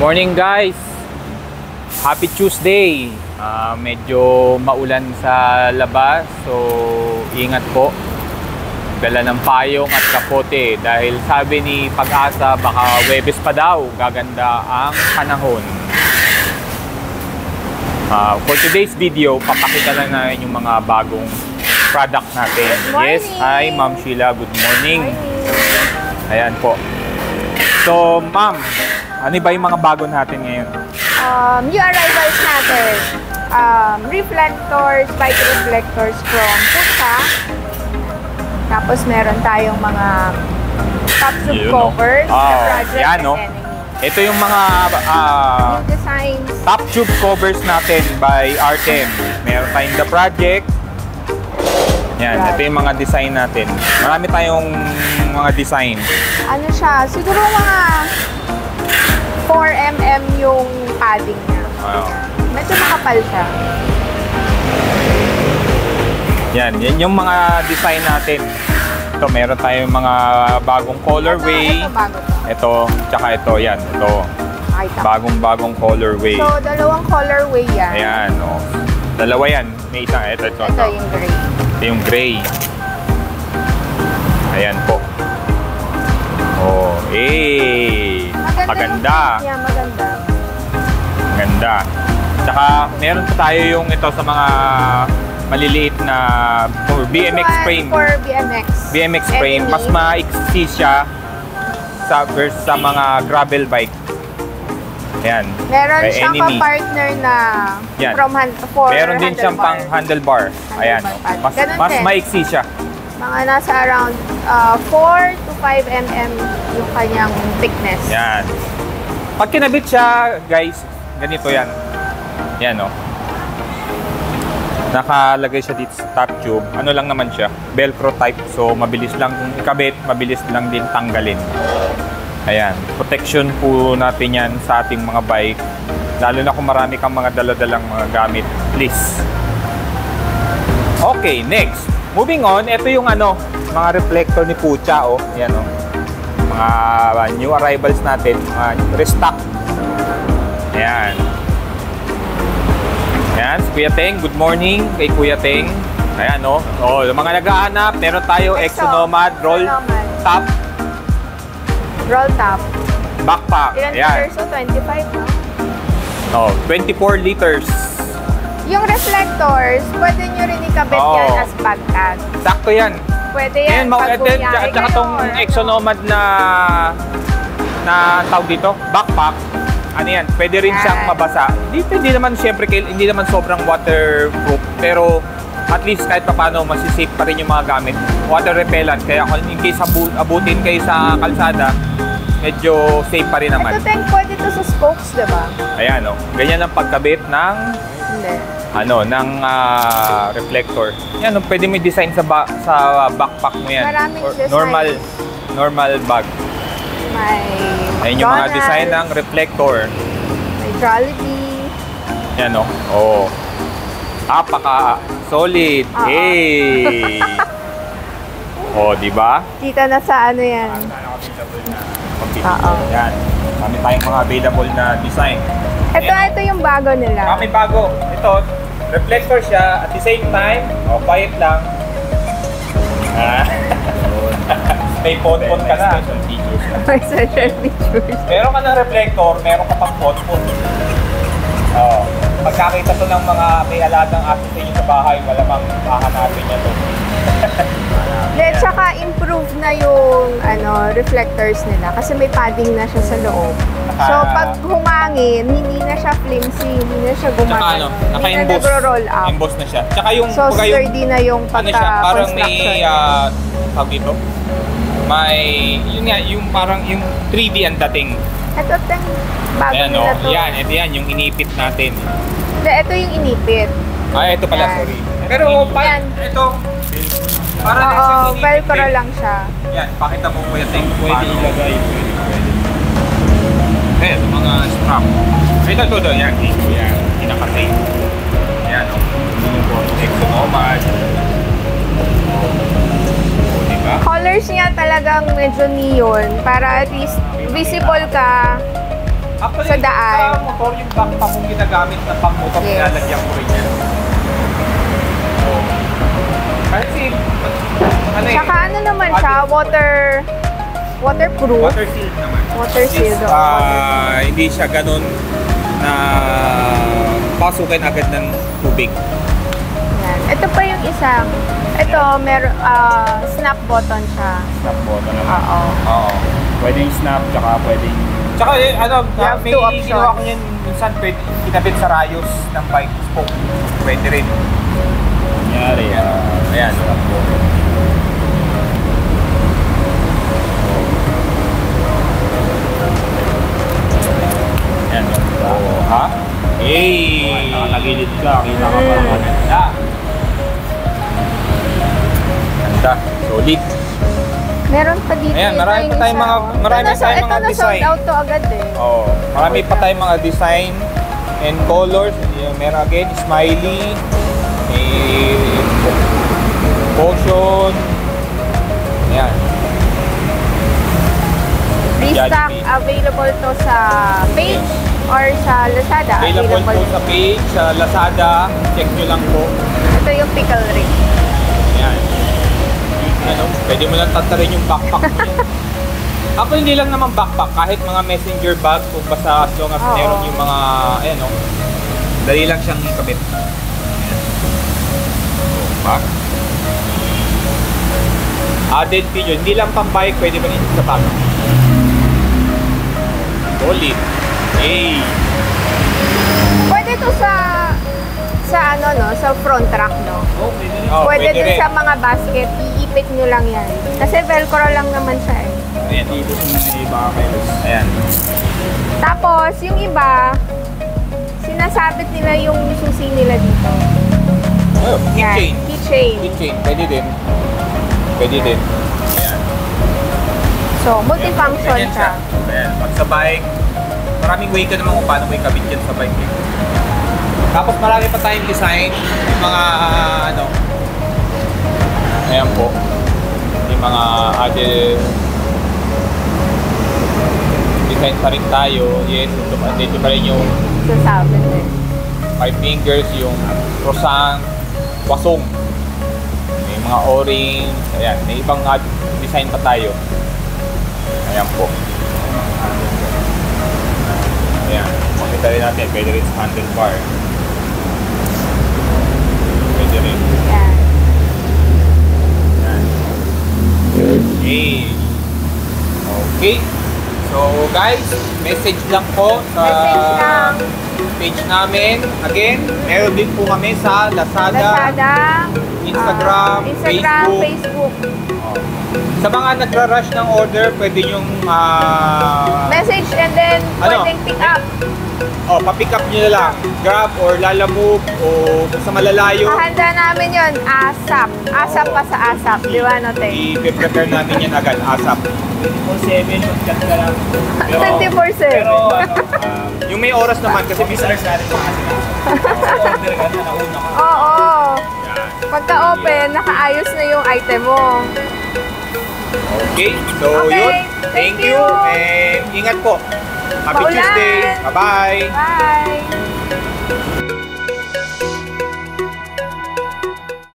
Morning guys! Happy Tuesday! Medyo maulan sa labas, so ingat po. Dala ng payong at kapote dahil sabi ni Pag-asa baka Huwebes pa daw gaganda ang panahon. For today's video, papakita lang natin yung mga bagong product natin. Yes, hi Ma'am Sheila, good morning. Ayan po. So Ma'am, ano ba yung mga bago natin ngayon? New arrivals natin. Reflectors, bike reflectors from Pusa. Tapos meron tayong mga top tube covers na project yan, no? Ito yung mga designs. top tube covers natin by Artem. Meron tayong The Project. Yan, ito yung mga design natin. Marami tayong mga design. Ano siya? Siguro mga 4mm yung padding niya. Medyo makapal siya. Yan yung mga design natin. Ito, meron tayong mga bagong colorway. Ito bago to. Ito, tsaka ito, yan. Ito, bagong colorway. So, dalawang colorway yan. Ayan, o. Dalawa yan. May isang, ito. Ito yung gray. Ito yung gray. Ayan po. Oh, maganda. Yeah, maganda. Maganda. Tsaka, meron pa tayo yung ito sa mga maliliit na for BMX frame. For BMX. BMX frame. Mas maiksi siya versus sa mga gravel bike. Ayan. Meron siyang pa-partner na yan. Meron din siyang pang handlebar. Ayan. Mas maiksi siya. Mga nasa around 4 to 5 mm yung kanyang thickness. Yan. Pag kinabit siya, guys, ganito yan. Yan, o. Nakalagay siya dito sa top tube. Ano lang naman siya? Velcro type. So, mabilis lang ikabit, mabilis lang din tanggalin. Ayan. Protection po natin yan sa ating mga bike. Lalo na kung marami kang mga daladalang mga gamit. Please. Okay, next. Moving on, ito yung mga reflector ni Pucha, oh. Ayan, oh. Mga new arrivals natin, mga restock. Ayan. Ayan, si Kuya Teng, good morning kay Kuya Teng. Ayan, oh. Oh, yung mga naghahanap, meron tayo Exonomad roll top. Roll top. Backpack. Ilan liters? So, 25, no? Oh, 24 liters. Yung reflectors, pwede nyo rin ikabit yan as backpack. Sakto yan. Pwede yan pag bumiyahe kayo. Itong Exonomad na tawag dito, backpack, ano yan, pwede rin siyang mabasa. Hindi naman siyempre, hindi naman sobrang waterproof, pero at least kahit pa paano, masisafe pa rin yung mga gamit. Water repellent, kaya in case abutin kayo sa kalsada, medyo safe pa rin naman. Ito, Teng, pwede ito sa spokes, diba? Ayan, oh. Ganyan ang pagkabit ng reflector. Yan, pwede mo design sa backpack mo yan. Maraming design. Normal bag. Ayan yung mga design ng reflector. May Jollibee. Yan, oh. Oh. Apaka solid. Hey. Oh, di ba? Kita na sa ano yan. Yan. Kami tayong mga available na design. Ito yung bago nila. Kami bago. Ito, reflector siya. At the same time, quiet lang. May phone ka na. May special features. Meron ka ng reflector, meron ka pang phone. Pagkakita to ng mga may alagang aso sa inyo sa bahay, malamang hahanapin niya to. Tsaka improve na yung reflectors nila kasi may padding na siya sa loob. So pag humangin, hindi na siya flimsy, hindi na siya gumagano. Hindi na nagro-roll up. Emboss na siya. Tsaka yung so sturdy na yung pagka-construction. Parang may tawag dito? Yun nga, yung parang yung 3D ang dating. Ito, Teng, bago nila to. Ito yan, yung inipit natin. Ito yung inipit. Ito pala, sorry. Pero ito, parang velcro lang siya. Yan, pakita mo Kuya Teng. Pwede ilagay. Ayan, mga strap. Ito, yan. Yan, kinakatay. Yan, Exonomad. Colors niya talagang medyo neon para at least visible ka Actually, sa daan. sa motor, yung backpack kong ginagamit na pang motor, Yes. nilalagyan ko rin yan. Kasi, ano eh, Saka ano naman siya, waterproof. water sealed naman. Water sealed. Hindi siya ganun na pasukin agad ng tubig. Yan. Ito pa yung isang, ito, snap button siya. Snap button naman. Oo. Pwedeng snap, tsaka pwedeng... Tsaka You have may two options. ginawa ko yan, minsan pwede kinabit sa rayos ng bike spoke. Pwede rin. Nangyari. Ayan, snap button. Ayan. Ha? Hey! Nakatagilid ka. Kita ka pa naman. Ganda. Ganda. Solid. Meron pa dito. Ayan, ito marami yung pa tayong isa, mga- oh. marami Ito, tayong ito mga na design. sold out to agad eh. Oh, marami pa tayong mga design and colors. Meron again, smiley, potion. Ayan. Restock Jollibee. available to sa page or sa Lazada. Available po sa page, sa Lazada. Check nyo lang po. Ito yung pickle ring. Ayan. Ano, pwede mo lang tatarin yung backpack mo. Ako hindi lang naman backpack, kahit mga messenger bag, kung basta as long as Oo. meron yung mga, ayan o, dali lang siyang ikabit. Ayan. Back. Added feature, hindi lang pang bike, pwede pa rin sa bag. Solid. Hey! Pwede to sa ano no, sa front rack no. Oh, Pwede din rin. sa mga basket, iipit nyo lang yan. Kasi velcro lang naman siya eh. Ayan, dito sa iba kayo. Ayan. Tapos, yung iba, sinasabit nila yung susi nila dito. Oh, Yan, keychain. keychain. Keychain, pwede din. Pwede din. Ayan. So, multifunction Ganyan siya. Ayan, pag sa bike, maraming way ka naman kung paano mo ikabit yan sa bike. Tapos marami pa tayong design, yung mga ano, ayan po, yung mga added design pa rin tayo. Yes, dito pa rin yung Sasabit eh. 5 fingers, yung croissant, wasong, may mga o-ring, ayan, may ibang design pa tayo. Ayan po. Ayan, makita rin natin, pwede rin sa handlebar. Pwede rin. Yan. Ayan. Okay. Okay. So guys, message lang po sa Message lang. page namin. Again, meron din po kami sa Lazada, Lazada, Instagram, Facebook. Facebook. Oh. Sa mga nagra-rush ng order, pwede yung Message and then Ano? pwedeng pick up. pa-pick up nyo na lang. Grab or Lalamove o kung sa malalayo. Hahanda namin yon ASAP. ASAP pa sa ASAP. Di ba, no, Te? I-prepare namin yan agad, ASAP. 24/7, mag-chat ka lang. 24/7. Yung may oras naman kasi Office hours natin mga sila. Order ka na, nauna ka. Oo. Yan. Pagka-open, nakaayos na yung item mo. Okay, so Okay, yun. thank Thank you. you. And ingat po. Happy Maulan. Tuesday. Bye-bye. Bye!